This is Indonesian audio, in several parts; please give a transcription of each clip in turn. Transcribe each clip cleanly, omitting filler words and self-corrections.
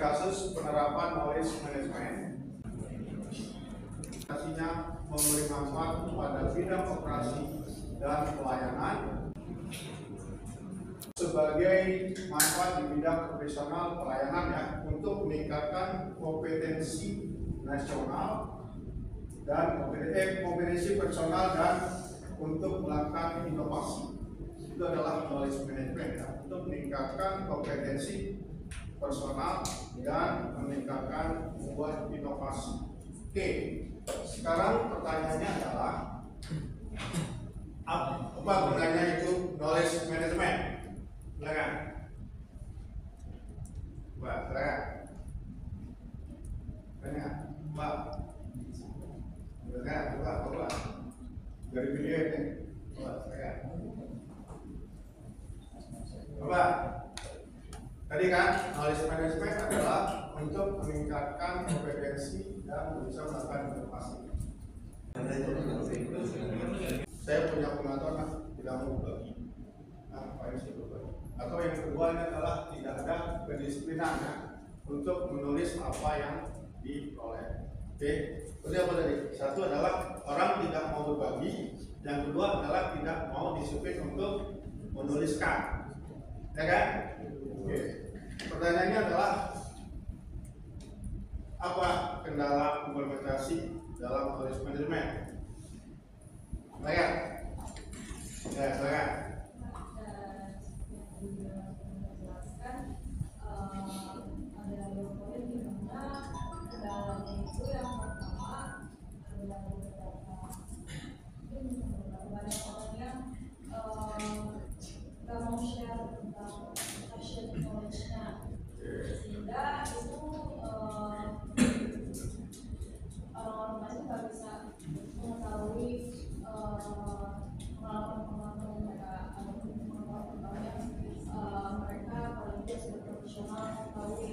kasus penerapan knowledge management. Aplikasinya memberi manfaat pada bidang operasi dan pelayanan sebagai manfaat di bidang profesional pelayanan ya, untuk meningkatkan kompetensi nasional dan kompetensi personal dan untuk melakukan inovasi. Itu adalah knowledge management ya, untuk meningkatkan kompetensi personal dan meningkatkan membuat inovasi. Oke, sekarang pertanyaannya adalah apa gunanya itu knowledge management? Silakan. Mbak, silakan. Tanya, Mbak. Silakan, coba. Dari video ini. Mbak, silakan. Coba. Tadi kan knowledge management adalah untuk meningkatkan kompetensi dan bisa melakukan inovasi. Saya punya pengetahuan tidak mau berbagi. Atau yang kedua adalah tidak ada kedisiplinannya untuk menulis apa yang diperoleh. Oke, jadi apa tadi? Satu adalah orang tidak mau berbagi, yang kedua adalah tidak mau disiplin untuk menuliskan, ya kan? Oke. Pertanyaannya adalah apa kendala implementasi dalam knowledge management? Silakan. Ya, silakan. Ada dua poin di mana kendalanya itu yang pertama adalah beberapa banyak orang yang nggak mau share tentang passion knowledge-nya, sehingga itu orang-orang lain nggak bisa mengetahui pengalaman-pengalaman yang mereka alami, pengalaman yang mereka paling tidak sudah profesional mengetahui.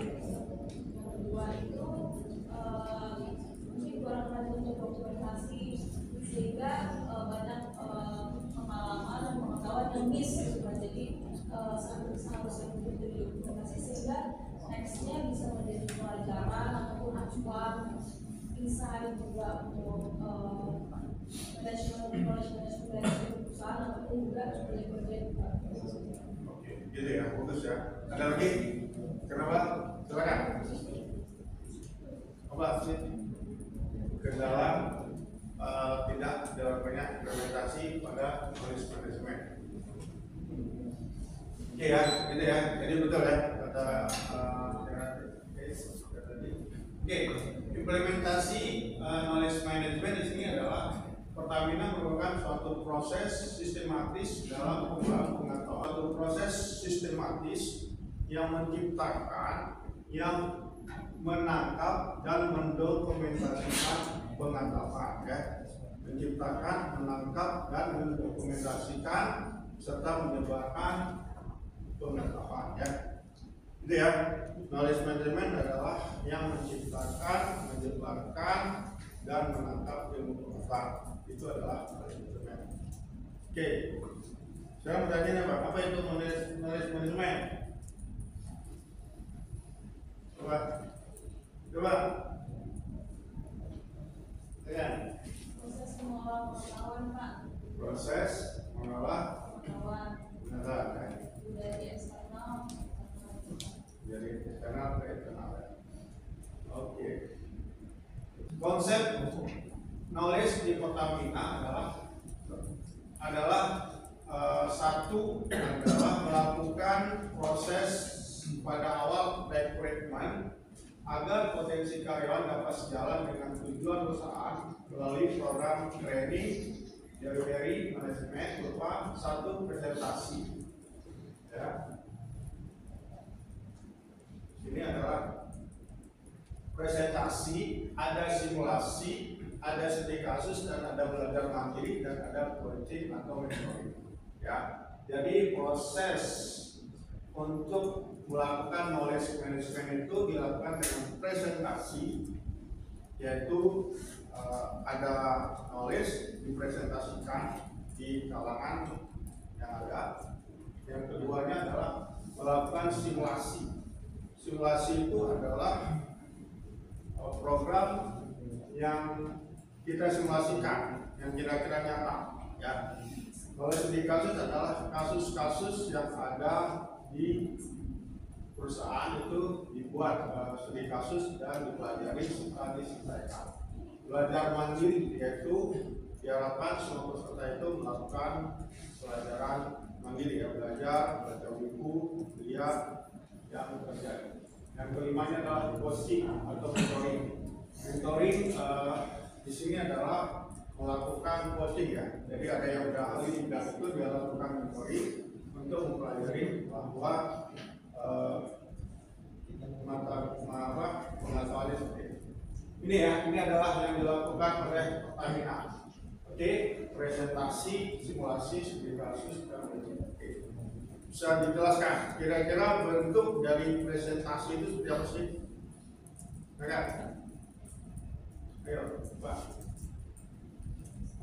Yang kedua itu mungkin kurang rajin untuk dokumentasi, sehingga banyak pengalaman dan pengetahuan yang miss gitu kan. Jadi seharusnya begitu dokumentasi sehingga nextnya bisa menjadi pelajaran ataupun acuan, insight juga untuk management dari perusahaan ataupun juga proyek-proyek. Oke, gitu ya, fokus ya. Ada lagi? Kenapa? Silakan. Apa sih kendala tidak dilakukannya implementasi pada knowledge management? Oke ya, gitu ya. Jadi betul ya kata Oke, implementasi knowledge management di sini adalah Pertamina merupakan suatu proses sistematis dalam pengetahuan, suatu proses sistematis yang menciptakan, yang menangkap dan mendokumentasikan pengetahuan, ya. Menciptakan, menangkap dan mendokumentasikan serta menyebarkan pengetahuan, ya. Itu ya, knowledge management adalah yang menciptakan, menyebarkan dan menangkap ilmu pengetahuan. Itu adalah knowledge management. Oke, sekarang bertanya apa itu knowledge management? Coba. Ya. Proses mengolah pengetahuan, Pak. Proses mengolah Pengetahuan dari eksternal. Dari eksternal ke internal. Oke. Konsep knowledge di Pertamina adalah satu adalah melakukan proses pada awal rekrutmen agar potensi karyawan dapat sejalan dengan tujuan perusahaan melalui program training dari manajemen berupa satu presentasi. Ya. Ini adalah presentasi, ada simulasi, ada studi kasus, dan ada belajar mandiri, dan ada coaching atau mentoring. Ya, jadi proses untuk melakukan knowledge management itu dilakukan dengan presentasi, yaitu ada knowledge dipresentasikan di kalangan yang ada. Yang keduanya adalah melakukan simulasi. simulasi itu adalah program yang kita simulasikan, yang kira-kira nyata, ya. Kalau studi kasus adalah kasus-kasus yang ada di perusahaan itu dibuat studi kasus dan dipelajari serta diselesaikan. Belajar mandiri yaitu diharapkan semua peserta itu melakukan pelajaran mandiri, ya, belajar buku, lihat yang terjadi. Yang kelimanya adalah coaching atau mentoring. Mentoring di sini adalah melakukan coaching, ya. Jadi ada yang udah ahli di bidang itu, dia lakukan mentoring untuk mempelajari bahwa pengetahuan seperti ini, ya. Ini adalah yang dilakukan oleh Pertamina. Oke, presentasi, simulasi, studi kasus, dan oke. Bisa dijelaskan kira-kira bentuk dari presentasi itu seperti apa sih? Enggak? Ayo, Pak.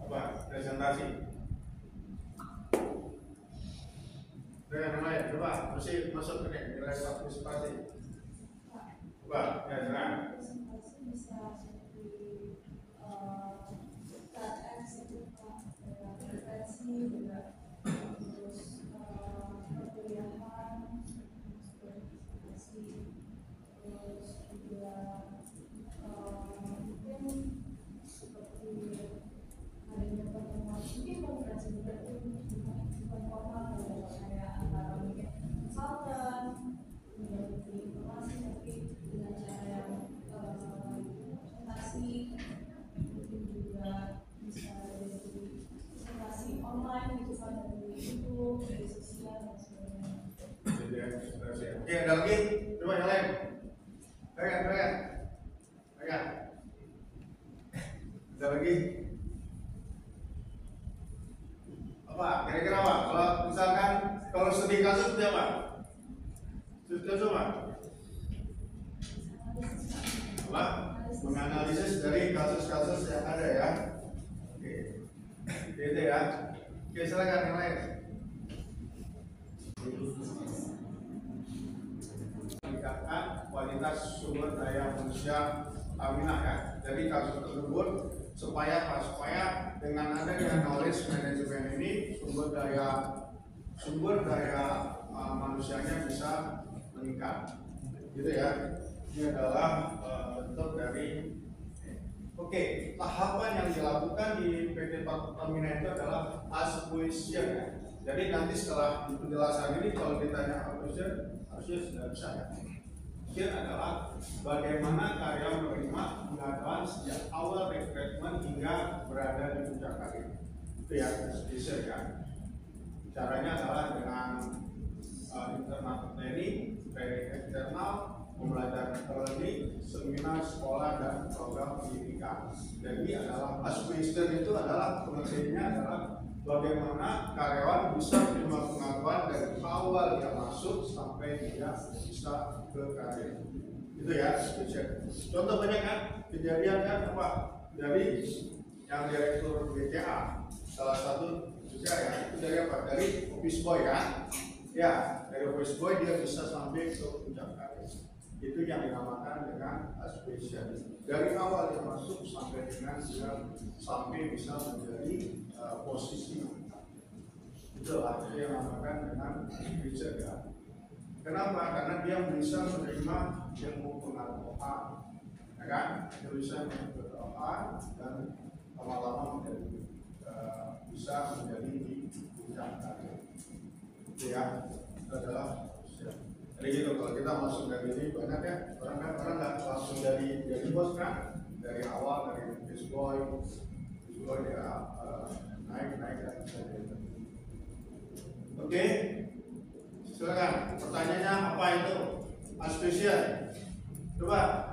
Apa presentasi? Dengan yang lain, coba mesti masuk ke nilai partisipasi. Coba, ya, silakan. Presentasi bisa seperti TEDx itu referensi juga, terus perkuliahan presentasi, terus juga mungkin seperti adanya pertemuan, mungkin konferensi juga itu bukan formal, kayak antara mungkin konsultan menjadi informasi, tapi dengan cara yang presentasi, mungkin juga bisa jadi presentasi online gitu kan, dari YouTube, dari sosial dan sebagainya. Oke, ada lagi? Coba yang lain. Rekan. Ada lagi? Apa? Kira-kira apa? Kalau misalkan kalau studi kasus seperti apa? Studi kasus apa? Apa? Menganalisis dari kasus-kasus yang ada, ya. Oke. Gitu, ya. Oke, silakan yang lain. Meningkatkan kualitas sumber daya manusia Pertamina, ya. Jadi kasus tersebut supaya dengan adanya knowledge management ini sumber daya manusianya bisa meningkat, gitu, ya. Ini adalah bentuk dari tahapan yang dilakukan di PT Pertamina itu adalah acquisition, ya. Jadi nanti setelah penjelasan ini kalau ditanya acquisition harusnya sudah bisa, ya. Acquisition adalah bagaimana karyawan menerima pengetahuan sejak awal rekrutmen hingga berada di puncak karir. Itu, ya, acquisition, ya. Caranya adalah dengan internal training eksternal, pembelajaran learning, seminar, sekolah, dan program pendidikan. Jadi adalah acquisition itu adalah pengertiannya adalah bagaimana karyawan bisa menerima pengetahuan dari awal dia masuk sampai dia bisa ke karir. Itu, ya, acquisition. Contoh banyak kan kejadian, kan, apa dari yang direktur BCA salah satu juga, ya, itu dari apa? Dari office boy, kan, ya, dari office boy dia bisa sampai ke puncak karir. Itu yang dinamakan dengan acquisition. Dari awal dia masuk sampai dengan dia sampai bisa menjadi posisi. Itulah yang dinamakan dengan acquisition, ya. Kenapa? Karena dia bisa menerima ilmu pengetahuan, ya, kan? Dia bisa menerima pengetahuan dan lama-lama menjadi bisa menjadi di puncak karir. Itu, ya, itu adalah. Jadi gitu, kalau kita masuk dari ini banyak, ya, orang nggak langsung dari bos, kan, dari awal dari office boy dia naik dan sebagainya. Oke, silakan. Pertanyaannya apa itu acquisition? Coba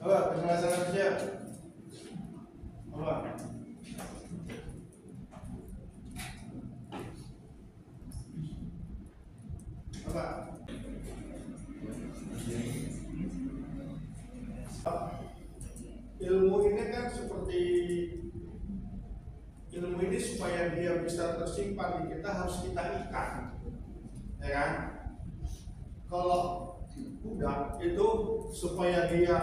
penjelasan acquisition. Apa? Ilmu ini kan seperti ilmu ini supaya dia bisa tersimpan di kita harus kita ikat. ya kan? Kalau kuda itu supaya dia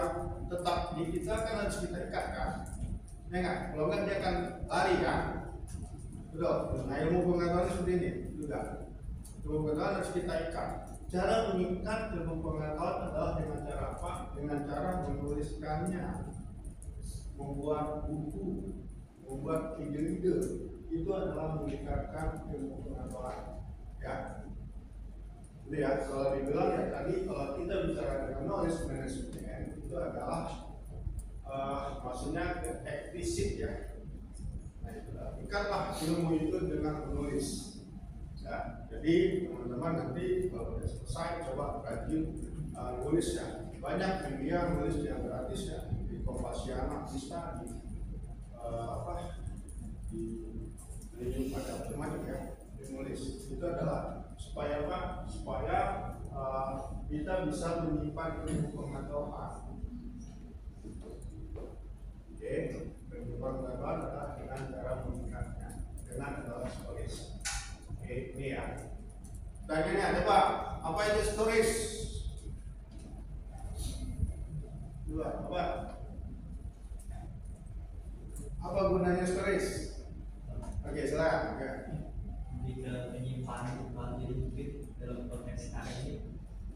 tetap di kita kan harus kita ikat kan, ya kan? Kalau nggak dia akan lari kan, betul. Nah ilmu pengetahuan seperti ini juga. Ilmu pengetahuan harus kita ikat. Cara mengikat ilmu pengetahuan adalah dengan cara apa? Dengan cara menuliskannya, membuat buku, membuat ide-ide. Itu adalah meningkatkan ilmu pengetahuan. Ya. Jadi ya, kalau dibilang ya tadi kalau kita bicara dengan knowledge management itu adalah maksudnya eksplisit ya. Nah, ikatlah ilmu itu dengan menulis. Ya, jadi teman-teman nanti kalau sudah selesai coba rajin nulis ya. Banyak media nulis yang gratis ya di Kompasiana bisa di di macam-macam ya menulis. Itu adalah supaya apa? Supaya kita bisa menyimpan ilmu pengetahuan. Oke, ilmu pengetahuan adalah dengan cara meningkatnya dengan adalah stories. Oke, ini ya. Tanya ada Pak, apa itu stories? Dua, apa gunanya stories? Oke, silakan. Ya. Lebih ke penyimpanan jadi mungkin dalam konteks sekarang ini.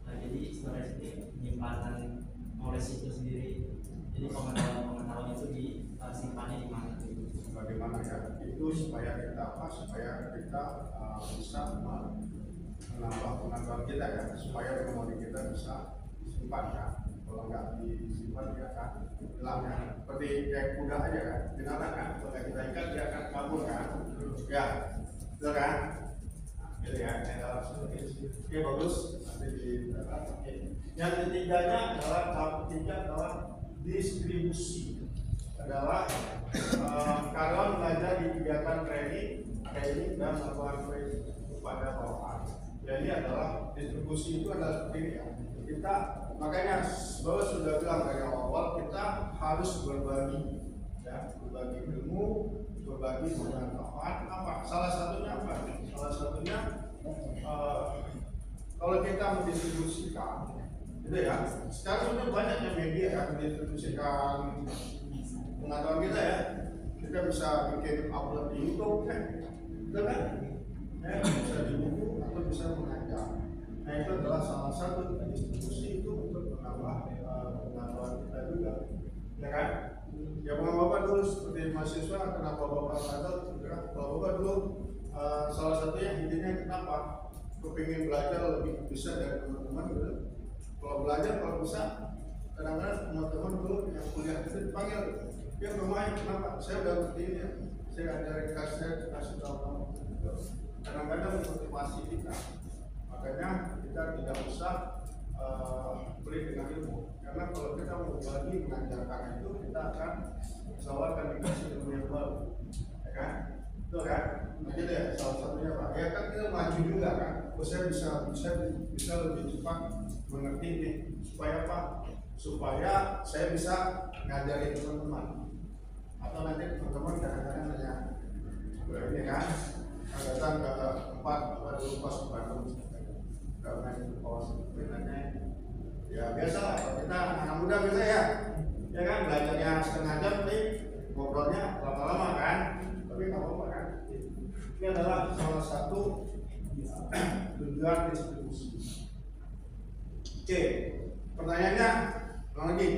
Nah, jadi storage ini penyimpanan knowledge itu sendiri. Jadi pengetahuan itu disimpannya di mana? Bagaimana ya? Itu supaya kita apa? Supaya kita bisa menambah pengetahuan kita ya. Supaya memori kita bisa disimpan ya. Kalau nggak disimpan dia akan hilang ya. Seperti kayak kuda aja kan, binatang kan. Kalau kita ikat dia akan kabur kan. Ya, betul kan? Gitu ya. Oke bagus. Nanti di yang ketiganya adalah tahap ketiga adalah distribusi. Adalah kalau belajar di kegiatan training dan melakukan training kepada bawahan. Jadi adalah distribusi itu adalah seperti ini ya. Kita makanya bahwa sudah bilang dari awal kita harus berbagi ya, berbagi ilmu, berbagi pengetahuan apa? Salah satunya apa? Salah satunya kalau kita mendistribusikan gitu ya. Sekarang sudah banyaknya media yang mendistribusikan pengetahuan kita ya. Kita bisa bikin upload di YouTube kan, betul kan? Ya, bisa di buku atau bisa mengajar. Nah itu adalah salah satu distribusi itu untuk menambah pengetahuan kita juga, ya kan? Ya bapak dulu seperti mahasiswa, kenapa bapak sadar? Kalau bapak dulu salah satunya intinya kenapa? Kepingin belajar lebih bisa dari teman-teman gitu. Kalau belajar kalau bisa, kadang-kadang teman-teman dulu yang kuliah itu dipanggil, dia bermain kenapa? Saya udah ngerti ini, saya ajarin kasih tahu kamu. Kadang-kadang motivasi kita. Makanya kita tidak usah beli dengan ilmu, karena kalau kita mau berbagi mengajarkan itu kita akan akan dikasih ilmu yang baru, ya kan? Betul kan? Nah gitu ya, salah satunya Pak. Ya kan kita maju juga kan, saya bisa lebih cepat mengerti ini supaya apa? Supaya saya bisa ngajarin teman-teman, atau nanti teman-teman kadang-kadang nanya, ini kan? Datang ke tempat dulu pas ke Bandung. Karena itu kawasan sebenarnya ya biasa lah kita anak muda biasa ya kan belajarnya setengah jam tapi ngobrolnya lama-lama kan, tapi nggak apa-apa kan. Ini adalah salah satu tujuan distribusi. Oke, pertanyaannya lagi,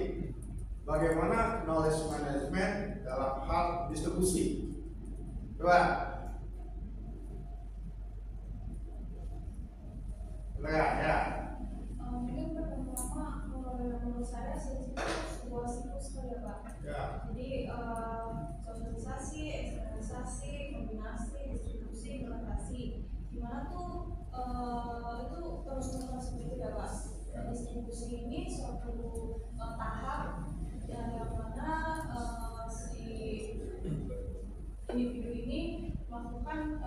bagaimana knowledge management dalam hal distribusi? Coba. Ya. Mungkin pertama kalau menurut saya sebuah siklus ya Pak. Ya. Jadi sosialisasi, eksternalisasi, kombinasi, distribusi, implementasi. Dimana tuh itu terus-menerus seperti itu ya Pak. Dan distribusi ini suatu tahap yang mana si individu ini melakukan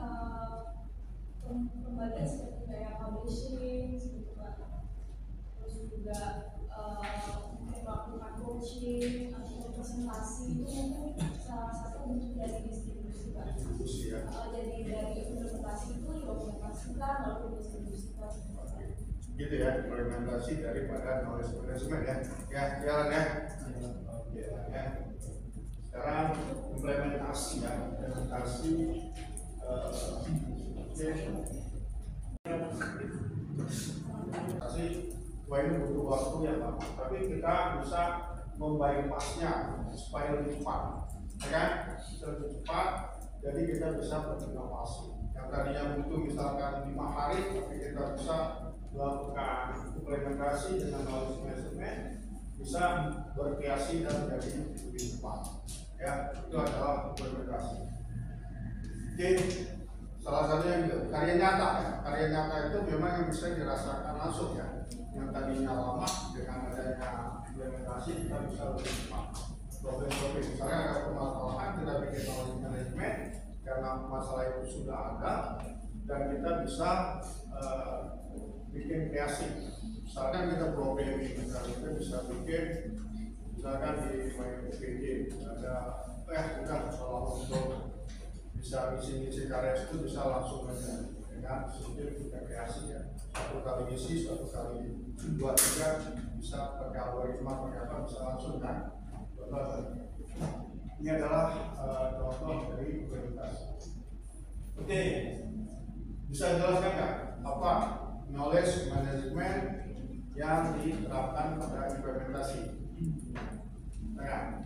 pembagian seperti kayak publishing, seperti Pak. Terus juga melakukan coaching atau presentasi itu mungkin salah satu bentuk dari distribusi Pak. Distribusi ya. Jadi dari implementasi itu diimplementasikan lalu didistribusikan. Gitu ya, implementasi daripada knowledge management ya. Ya, jalan ya. Oke ya. Sekarang implementasi ya, implementasi wah ini butuh waktu ya Pak, tapi kita bisa membypassnya supaya lebih cepat, ya kan? Lebih cepat, jadi kita bisa berinovasi. Yang tadinya butuh misalkan 5 hari, tapi kita bisa melakukan implementasi dengan knowledge management, bisa berkreasi dan menjadi lebih cepat. Ya, itu adalah implementasi. Oke, salah satunya itu karya nyata ya. Karya nyata itu memang yang bisa dirasakan langsung ya. Yang tadinya lama dengan adanya implementasi kita bisa lebih cepat. Problem-problem misalnya ada permasalahan kita bikin knowledge management karena masalah itu sudah ada dan kita bisa bikin kreasi. Misalkan kita programming, kita bisa bikin misalkan di MyPG ada bukan soal untuk bisa ngisi karya itu bisa langsung aja dengan sistem kita kreasi ya, satu kali isi, satu kali 2, 3 bisa pakai algoritma pakai apa bisa langsung kan. Ini adalah contoh dari implementasi. Oke, bisa jelaskan nggak apa knowledge management yang diterapkan pada implementasi? Nah,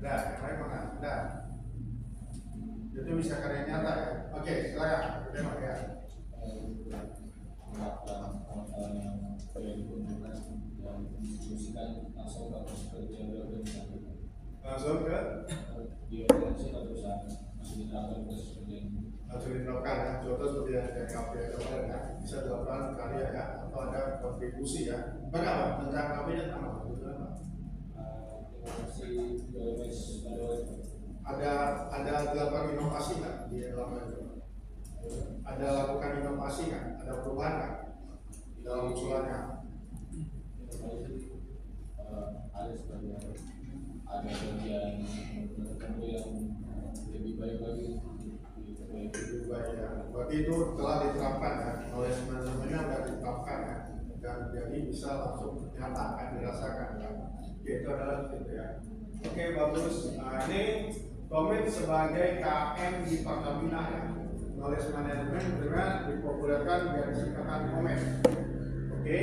ada, yang lain mana? Ada. Itu bisa karya nyata ya. Oke, silakan. Terima ya. Yang diskusikan langsung ke kerja organisasi. Langsung ke Di organisasi atau perusahaan masih diterapkan proses kerja. langsung diterapkan ya. Contoh seperti yang dari KPI kemarin ya, bisa dilakukan karya ya, atau ada kontribusi ya. Berapa? Tentang KPI dan apa? Ada dilakukan inovasi nggak di dalam itu? Ada lakukan inovasi nggak? Ada perubahan nggak di dalam usulannya? Ada sebagian ada bagian tertentu yang lebih baik lagi Lebih baik ya. Berarti itu telah diterapkan ya. Knowledge manajemennya sudah diterapkan ya. Dan jadi bisa langsung nyata akan dirasakan ya. Oke, itu adalah gitu ya. Oke, bagus. Nah, ini komit sebagai KM di Pertamina ya. Knowledge management dengan dipopulerkan biar disingkatkan komen. Oke,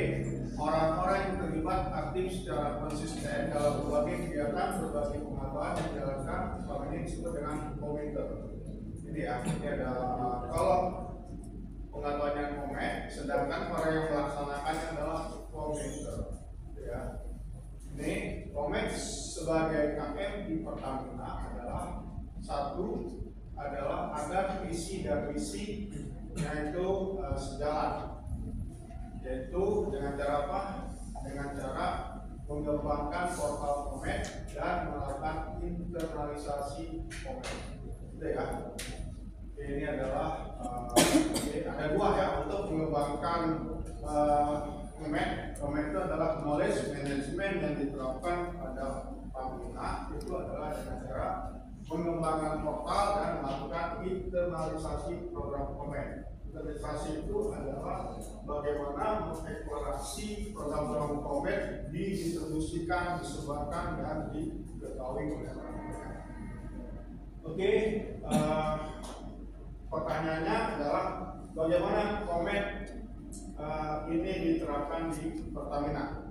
orang-orang yang terlibat aktif secara konsisten dalam berbagai kegiatan, berbagai pengetahuan yang dijalankan selama ini disebut dengan komiter. Ini ya, ini ada kalau pengetahuannya komen, sedangkan para yang melaksanakannya adalah komiter. Ya. Ini komen sebagai KM di Pertamina adalah satu adalah agar visi dan misi yaitu sejalan, yaitu dengan cara apa? Dengan cara mengembangkan portal komen dan melakukan internalisasi komen. Itu ya. Ini adalah ada 2 ya untuk mengembangkan komen. Komen itu adalah knowledge management yang diterapkan pada Pertamina. Itu adalah dengan cara mengembangkan portal dan melakukan internalisasi program komen. Internalisasi itu adalah bagaimana mengeksplorasi program-program komen didistribusikan, disebarkan dan diketahui oleh orang-orang. Oke, pertanyaannya adalah bagaimana komen ini diterapkan di Pertamina?